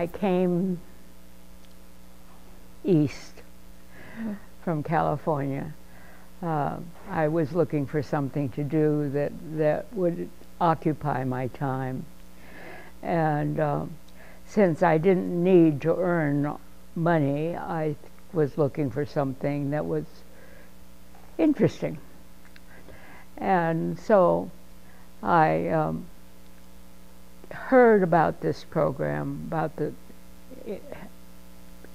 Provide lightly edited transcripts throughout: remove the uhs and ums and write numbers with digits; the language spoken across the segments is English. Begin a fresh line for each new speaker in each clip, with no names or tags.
I came east from California, I was looking for something to do that would occupy my time. And since I didn't need to earn money, I was looking for something that was interesting. And so I heard about this program, about the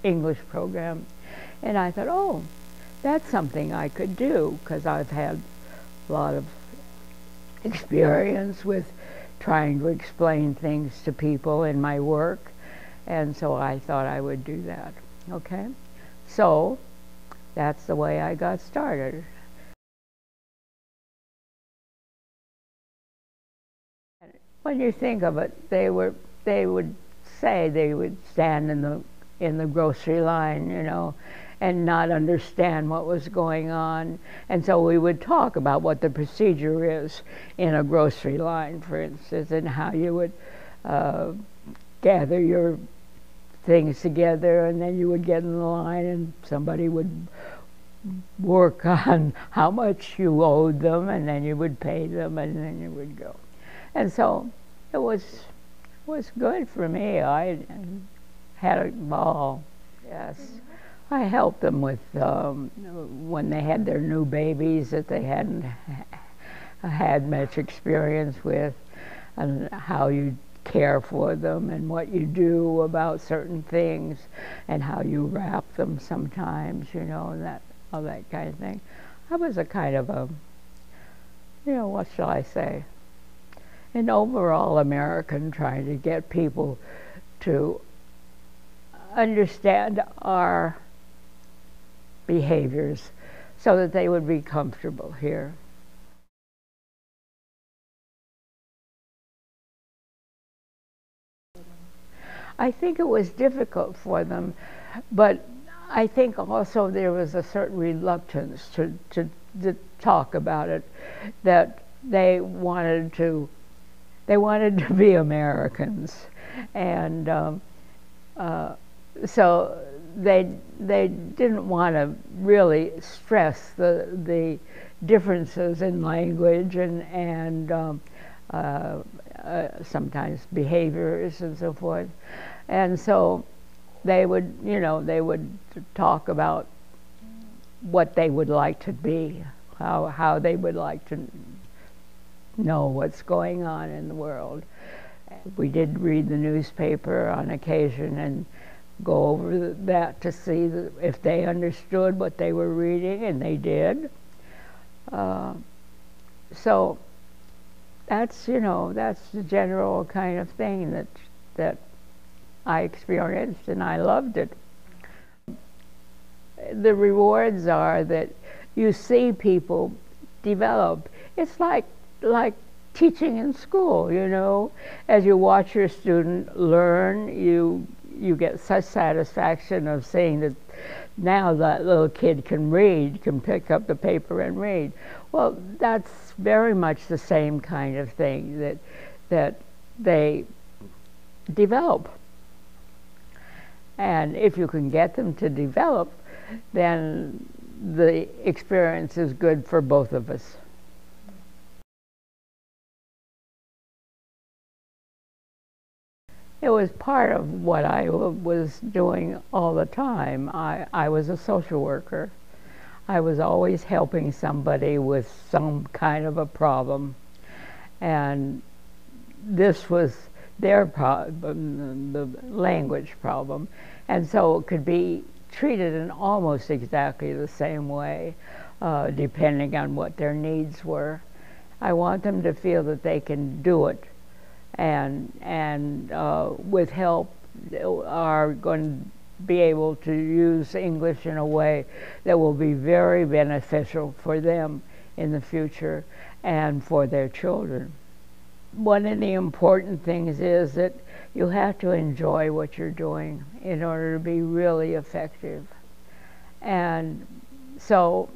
English program, and I thought, oh, that's something I could do, because I've had a lot of experience with trying to explain things to people in my work, and so I thought I would do that. Okay? So that's the way I got started. When you think of it, they would say they would stand in the grocery line, you know, and not understand what was going on. And so we would talk about what the procedure is in a grocery line, for instance, and how you would gather your things together, and then you would get in the line and somebody would work on how much you owed them, and then you would pay them, and then you would go. And so it was good for me. I had a ball. Yes. I helped them with when they had their new babies that they hadn't had much experience with, and how you care for them and what you do about certain things and how you wrap them sometimes, you know, and all that kind of thing. I was a kind of a, you know, what shall I say, an overall American, trying to get people to understand our behaviors so that they would be comfortable here. I think it was difficult for them, but I think also there was a certain reluctance to talk about it, that they wanted to be Americans, and so they didn't want to really stress the differences in language and sometimes behaviors and so forth. And so they would, you know, they would talk about what they would like to be, how they would like to know what's going on in the world. We did read the newspaper on occasion and go over that to see if they understood what they were reading, and they did. So that's, you know, that's the general kind of thing that I experienced, and I loved it. The rewards are that you see people develop. It's like teaching in school, you know. As you watch your student learn, you get such satisfaction of seeing that now that little kid can read, can pick up the paper and read. Well, that's very much the same kind of thing that they develop. And if you can get them to develop, then the experience is good for both of us. It was part of what I was doing all the time. I was a social worker. I was always helping somebody with some kind of a problem. And this was their problem, the language problem. And so it could be treated in almost exactly the same way, depending on what their needs were. I want them to feel that they can do it, and with help are going to be able to use English in a way that will be very beneficial for them in the future and for their children. One of the important things is that you have to enjoy what you're doing in order to be really effective. And so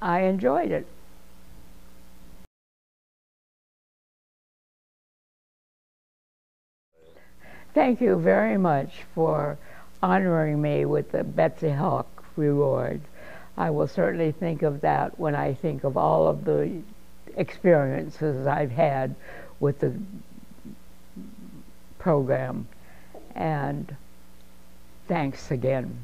I enjoyed it. Thank you very much for honoring me with the Betsy Hawk reward. I will certainly think of that when I think of all of the experiences I've had with the program. And thanks again.